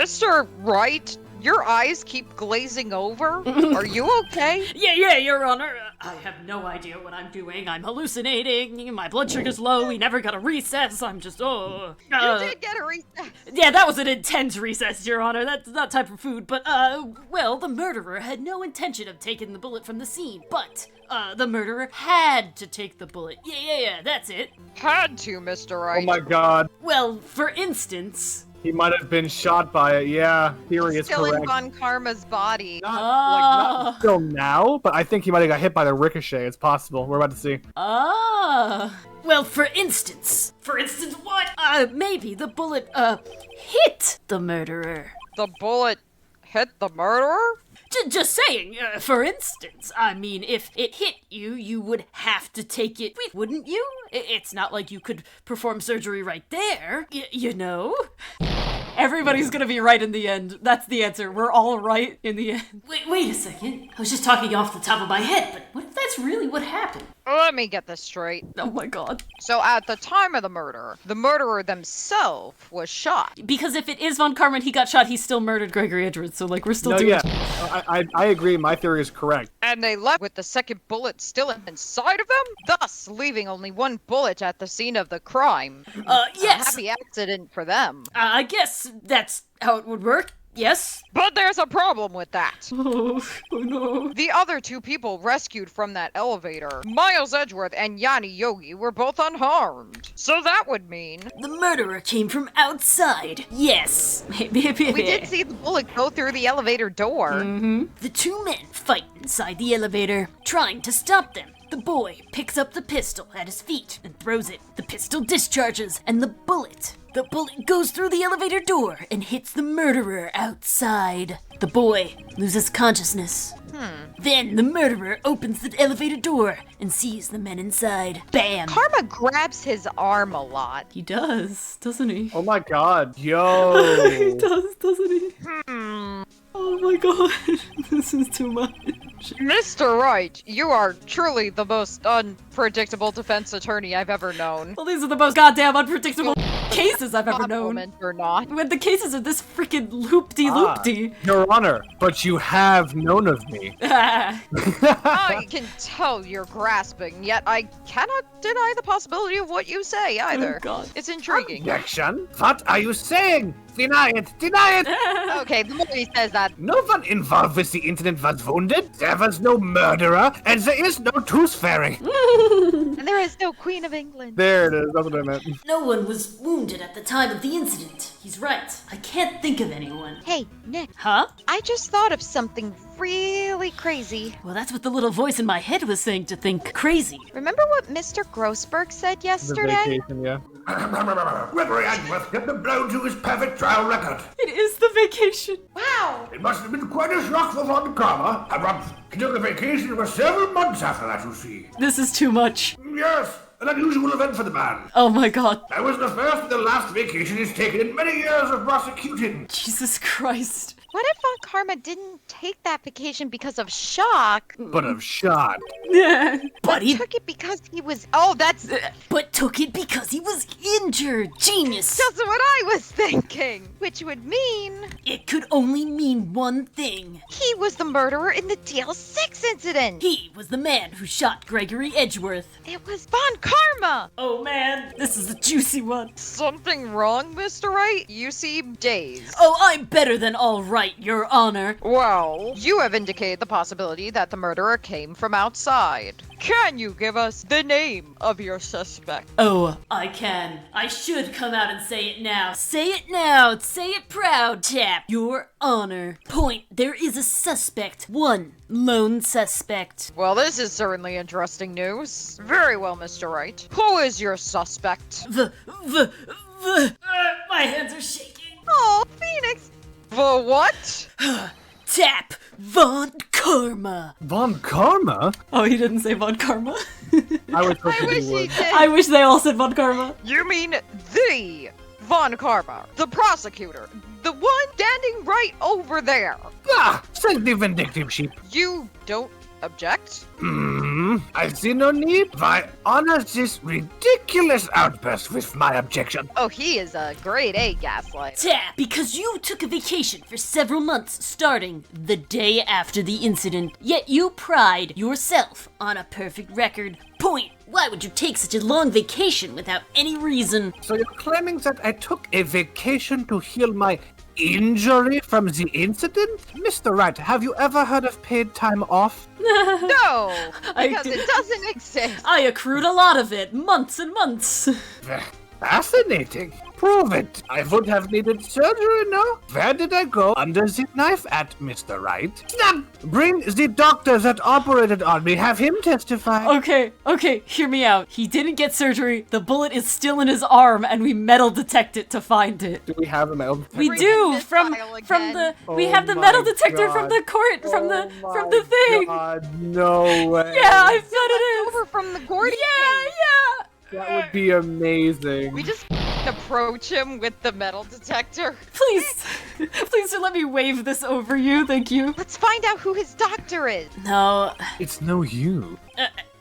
Mr. Wright, your eyes keep glazing over. Are you okay? Yeah, Your Honor. I have no idea what I'm doing. I'm hallucinating. My blood sugar's low. We never got a recess. I'm just, You did get a recess. Yeah, that was an intense recess, Your Honor. That's not time for food. But, well, the murderer had no intention of taking the bullet from the scene. But, the murderer had to take the bullet. Yeah, that's it. Had to, Mr. Wright. Oh my god. Well, for instance... He might have been shot by it, yeah. Theory is Still correct. in Von Karma's body. Not still now, but I think he might have got hit by the ricochet. It's possible. We're about to see. Well, for instance. For instance what? Maybe the bullet, hit the murderer. The bullet hit the murderer? Just saying, for instance. I mean, if it hit you, you would have to take it, wouldn't you? It's not like you could perform surgery right there, you know? Everybody's gonna be right in the end. That's the answer. We're all right in the end. Wait a second. I was just talking off the top of my head, but what if that's really what happened? Let me get this straight. Oh my god. So at the time of the murderer themselves was shot. Because if it is Von Karma and he got shot, he still murdered Gregory Edwards, so like we're still doing... Yeah, I agree. My theory is correct. And they left with the second bullet still inside of them, thus leaving only one bullet at the scene of the crime. Yes. A happy accident for them. I guess that's how it would work. Yes? But there's a problem with that. Oh no. The other two people rescued from that elevator, Miles Edgeworth and Yanni Yogi, were both unharmed. So that would mean... The murderer came from outside. Yes. We did see the bullet go through the elevator door. Mm-hmm. The two men fight inside the elevator, trying to stop them. The boy picks up the pistol at his feet and throws it. The pistol discharges, and the bullet goes through the elevator door and hits the murderer outside. The boy loses consciousness. Then the murderer opens the elevator door and sees the men inside. Bam! Karma grabs his arm a lot. He does, doesn't he? Oh my god. Yo. He does, doesn't he? Oh my god. This is too much. Mr. Wright, you are truly the most unpredictable defense attorney I've ever known. Well, these are the most goddamn unpredictable cases I've ever known. Compliment or not. When the cases are this freaking loop-de-loop-de. Your Honor, but you have known of me. I can tell you're grasping, yet I cannot deny the possibility of what you say either. Oh god. It's intriguing. Objection? What are you saying? Deny it! Deny it! Okay, the more he says that, No one involved with the incident was wounded. There was no murderer, and there is no tooth fairy. and there is no Queen of England. There it is. That's what I meant. No one was wounded at the time of the incident. He's right. I can't think of anyone. Hey, Nick, Huh? I just thought of something really crazy. Well, that's what the little voice in my head was saying, to think crazy. Remember what Mr. Grossberg said The yesterday? vacation, yeah. Gregory Edgeworth kept the blow to his perfect trial record. It is the vacation. Wow! It must have been quite a shock for Von Karma. He took a vacation for several months after that, you see. This is too much. Yes, an unusual event for the man. Oh my god. That was the first and the last vacation he's taken in many years of prosecuting. Jesus Christ. What if Von Karma didn't take that vacation because of shock, But of shot. Yeah. But he took it because he was... Oh, that's... but took it because he was injured. Genius. That's what I was thinking! Which would mean... It could only mean one thing. he was the murderer in the DL6 incident! He was the man who shot Gregory Edgeworth. It was Von Karma! Oh man, this is a juicy one. Something wrong, Mr. Wright? You seem dazed. Oh, I'm better than all right, Your Honor. Well, you have indicated the possibility that the murderer came from outside. Can you give us the name of your suspect? Oh, I can. I should come out and say it now. Say it now. Say it proud, chap. Your Honor. Point. There is a suspect. One lone suspect. Well, this is certainly interesting news. Very well, Mr. Wright. Who is your suspect? My hands are shaking. Oh, Phoenix! The what? Tap Von Karma. Von Karma? Oh, he didn't say Von Karma. I was I hoping wish he he would. did. I wish they all said Von Karma. You mean the Von Karma, the prosecutor, the one standing right over there. Ah, send the vindictive sheep. You don't object? I see no need. Why honor this ridiculous outburst with my objection? Oh, he is a grade A gaslight. Tap, because you took a vacation for several months starting the day after the incident, yet you pride yourself on a perfect record. Point. Why would you take such a long vacation without any reason? So you're claiming that I took a vacation to heal my injury from the incident? Mr. Wright, have you ever heard of paid time off? No, I because did- it doesn't exist. I accrued a lot of it, months and months. Fascinating. Prove it. I would have needed surgery, no? Where did I go under the knife at, Mr. Wright? Snap! Bring the doctor that operated on me. Have him testify. Okay, hear me out. He didn't get surgery, the bullet is still in his arm, and we metal detect it to find it. Do we have a metal detector? We Bring do this from file the we Oh have the my metal detector from God. the court from the thing. God, no way. Yeah, I bet it is. Over from the Gordy. Yeah. That would be amazing. We just approach him with the metal detector. Please don't let me wave this over you. Thank you. Let's find out who his doctor is. No, It's no you.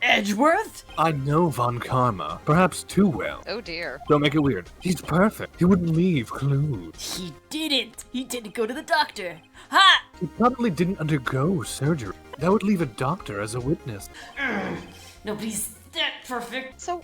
Edgeworth. I know Von Karma, perhaps too well. Oh dear. Don't make it weird. He's perfect. He wouldn't leave clues. He didn't. He didn't go to the doctor. Ha! He probably didn't undergo surgery. That would leave a doctor as a witness. Nobody's that perfect. So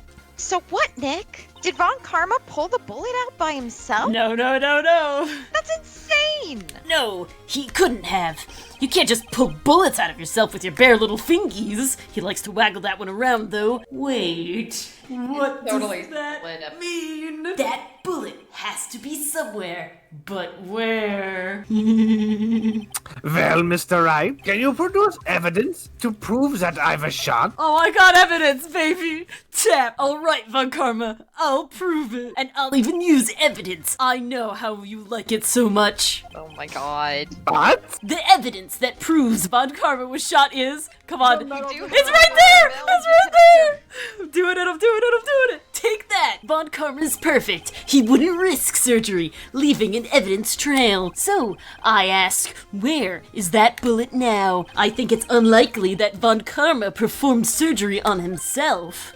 what, Nick? Did Von Karma pull the bullet out by himself? No. That's insane! No, he couldn't have. You can't just pull bullets out of yourself with your bare little fingies. He likes to waggle that one around, though. Wait, what Totally does that split up. mean? That bullet has to be somewhere, but where? Well, Mr. Wright, can you produce evidence to prove that I've a shot? Oh, I got evidence, baby! Tap! Alright, Von Karma, I'll prove it. And I'll even use evidence. I know how you like it so much. Oh my god. What? The evidence that proves Von Karma was shot is... Come on. do It's have right a there! metal It's right there! I'm doing it! Take that! Von Karma's perfect. He wouldn't risk surgery, leaving an evidence trail. So, I ask, where is that bullet now? I think it's unlikely that Von Karma performed surgery on himself.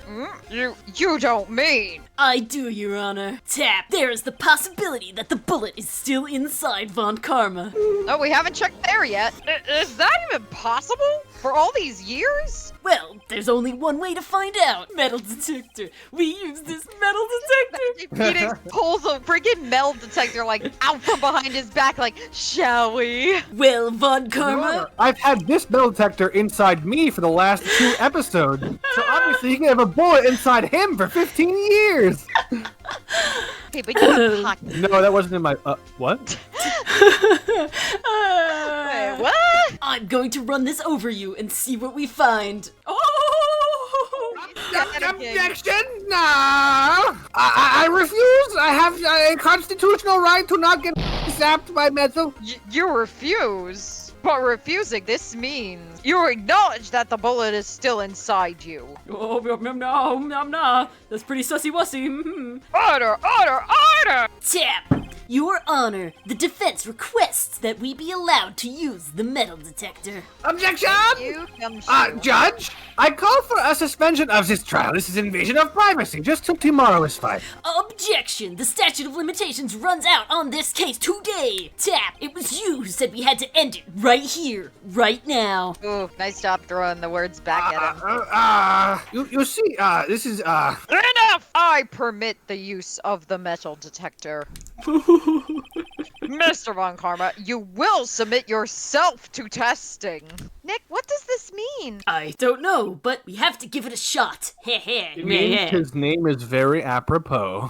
You don't mean. I do, Your Honor. Tap, there is the possibility that the bullet is still inside Von Karma. Oh, we haven't checked there yet. Is that even possible? For all these years? Well, there's only one way to find out. Metal detector. We use this metal detector. Phoenix pulls a friggin' metal detector like out from behind his back like, shall we? Well, Von Karma, I've had this metal detector inside me for the last 2 episodes. So obviously he can have a bullet inside him for 15 years. Okay, but you have pocket. No, that wasn't in my, what? Wait, what? I'm going to run this over you and see what we find. Oh! Objection! No! I refuse! I have a constitutional right to not get zapped by metal. You refuse. But refusing this means you acknowledge that the bullet is still inside you. Oh, no. That's pretty sussy-wussy. Order! Tap! Your Honor, the defense requests that we be allowed to use the metal detector. Objection! You come Judge, I call for a suspension of this trial. This is invasion of privacy. Just till tomorrow is fine. Objection! The statute of limitations runs out on this case today. Tap! It was you who said we had to end it right here, right now. Ooh, nice job throwing the words back at him. You see, this is, Enough! I permit the use of the metal detector. Mr. Von Karma, you will submit yourself to testing. Nick, what does this mean? I don't know, but we have to give it a shot. it means his name is very apropos.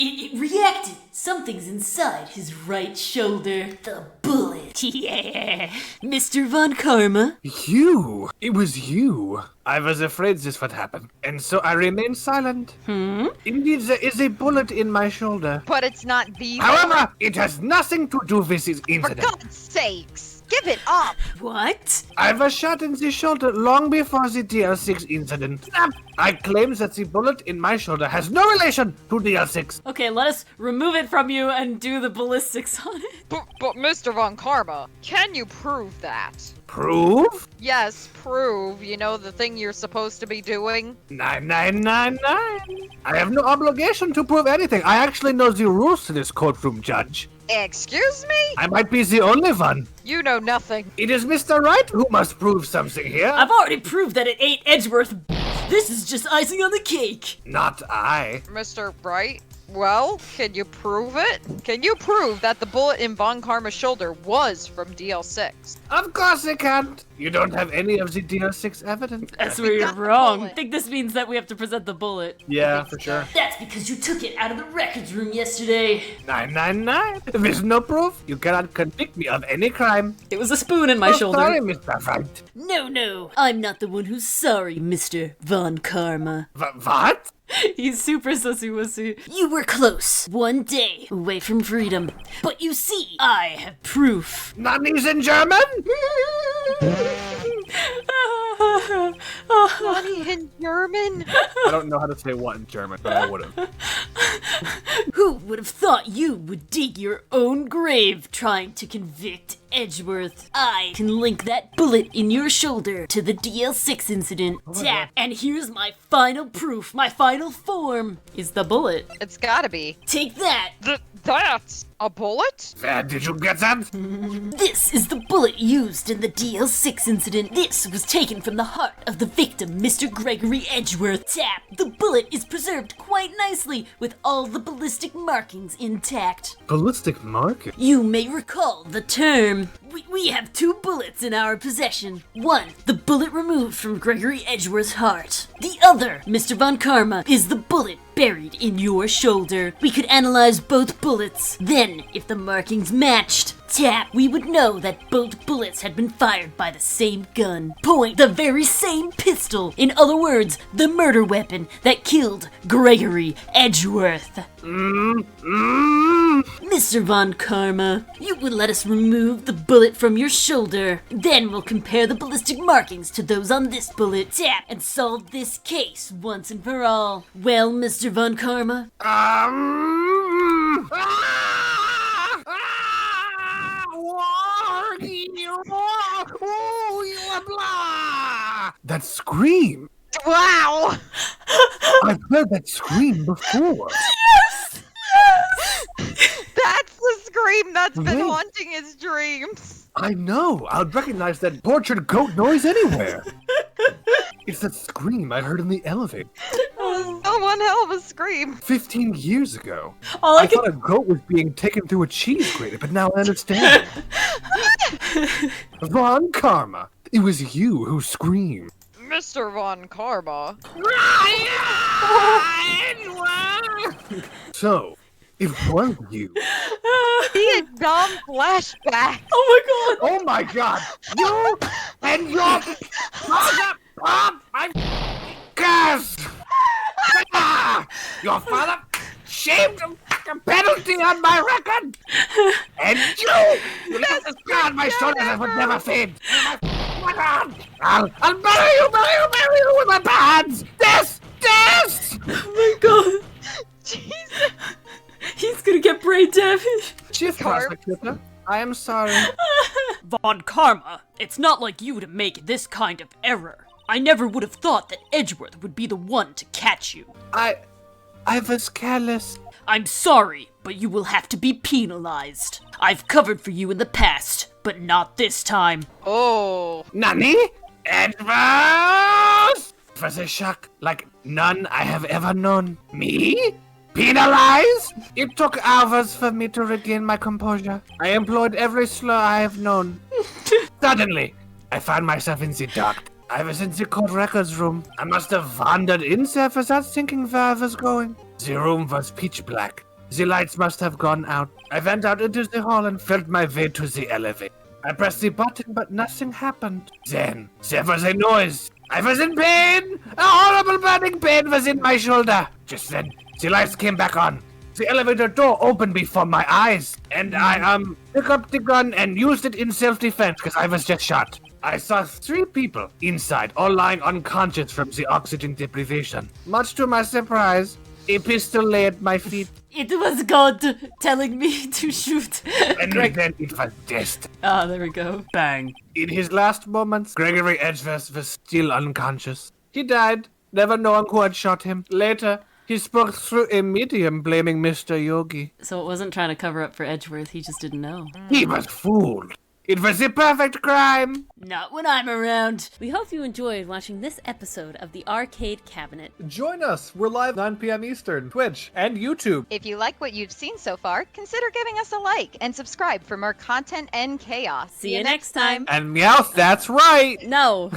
It reacted. Something's inside his right shoulder. The bullet. Yeah. Mr. Von Karma. You! It was you! I was afraid this would happen, and so I remained silent. Indeed, there is a bullet in my shoulder. But it's not the. However, it has nothing to do with this For incident. God's sakes, give it up. What? I was shot in the shoulder long before the DL6 incident. I claim that the bullet in my shoulder has no relation to DL6. Okay, let us remove it from you and do the ballistics on it. But Mr. Von Karma, can you prove that? Prove? Yes, prove. You know, the thing you're supposed to be doing? 9999. I have no obligation to prove anything. I actually know the rules to this courtroom, Judge. Excuse me? I might be the only one. You know nothing. It is Mr. Wright who must prove something here. I've already proved that it ain't Edgeworth. This is just icing on the cake. Not I. Mr. Wright? Well, can you prove it? Can you prove that the bullet in Von Karma's shoulder was from DL6? Of course I can't. You don't have any of the DL6 evidence. That's where you're got the wrong. bullet. I think this means that we have to present the bullet. Yeah, for sure. That's because you took it out of the records room yesterday. 999. With no proof, you cannot convict me of any crime. It was a spoon in my Oh, shoulder. sorry, Mr. Wright. No, I'm not the one who's sorry, Mr. Von Karma. What? He's super sussy-wussy. You were close, one day away from freedom. But you see, I have proof. Nanny's in German? Money in German? I don't know how to say what in German, but I would have. Who would have thought you would dig your own grave trying to convict Edgeworth? I can link that bullet in your shoulder to the DL6 incident. Tap, and here's my final proof, my final form, is the bullet. It's gotta be. Take that! That's a bullet? Where did you get that? This is the bullet used in the DL6 incident. This was taken from the heart of the victim, Mr. Gregory Edgeworth. Tap, the bullet is preserved quite nicely with all the ballistic markings intact. Ballistic marking? You may recall the term. We have two bullets in our possession. One, the bullet removed from Gregory Edgeworth's heart. The other, Mr. Von Karma, is the bullet buried in your shoulder. We could analyze both bullets. Then, if the markings matched, tap, we would know that both bullets had been fired by the same gun. Point, the very same pistol. In other words, the murder weapon that killed Gregory Edgeworth. Mr. Von Karma, you would let us remove the bullet from your shoulder. Then we'll compare the ballistic markings to those on this bullet. Tap, and solve this case once and for all. Well, Mr. Von Karma? That scream! Wow! I've heard that scream before. That's the scream that's been Wait. haunting his dreams. I know. I'd recognize that tortured goat noise anywhere. It's that scream I heard in the elevator Oh, one hell of a scream. 15 years ago. All I thought a goat was being taken through a cheese grater, but now I understand. Von Karma, it was you who screamed. Mr. Von Karma. So, it was you. Vietnam flashback. Oh Oh my god! You and your father are my curse! Your father shaved a penalty on my record! And you left a scar on my shoulder that would never fade! I'll bury you with my hands! This! my god! Jesus. He's gonna get brain damage. Chief Prosecutor, I am sorry. Von Karma, it's not like you to make this kind of error. I never would have thought that Edgeworth would be the one to catch you. I was careless. I'm sorry, but you will have to be penalized. I've covered for you in the past, but not this time. Oh. Nani? Edwards! It was a shock like none I have ever known. Me? Penalized? It took hours for me to regain my composure. I employed every slur I have known. Suddenly, I found myself in the dark. I was in the court records room. I must have wandered in there without thinking where I was going. The room was pitch black. The lights must have gone out. I went out into the hall and felt my way to the elevator. I pressed the button, but nothing happened. Then, there was a noise. I was in pain! A horrible burning pain was in my shoulder. Just then, the lights came back on. The elevator door opened before my eyes. And I, picked up the gun and used it in self-defense because I was just shot. I saw 3 people inside, all lying unconscious from the oxygen deprivation. Much to my surprise, a pistol lay at my feet, It was God telling me to shoot. and then it was death. Ah, there we go. Bang. In his last moments, Gregory Edgeworth was still unconscious. He died, never knowing who had shot him. Later, he spoke through a medium blaming Mr. Yogi. So it wasn't trying to cover up for Edgeworth, he just didn't know. He was fooled. It was a perfect crime. Not when I'm around. We hope you enjoyed watching this episode of the Arcade Cabinet. Join us. We're live 9 p.m. Eastern, Twitch, and YouTube. If you like what you've seen so far, consider giving us a like and subscribe for more content and chaos. See you next time. And Meowth, that's right. No.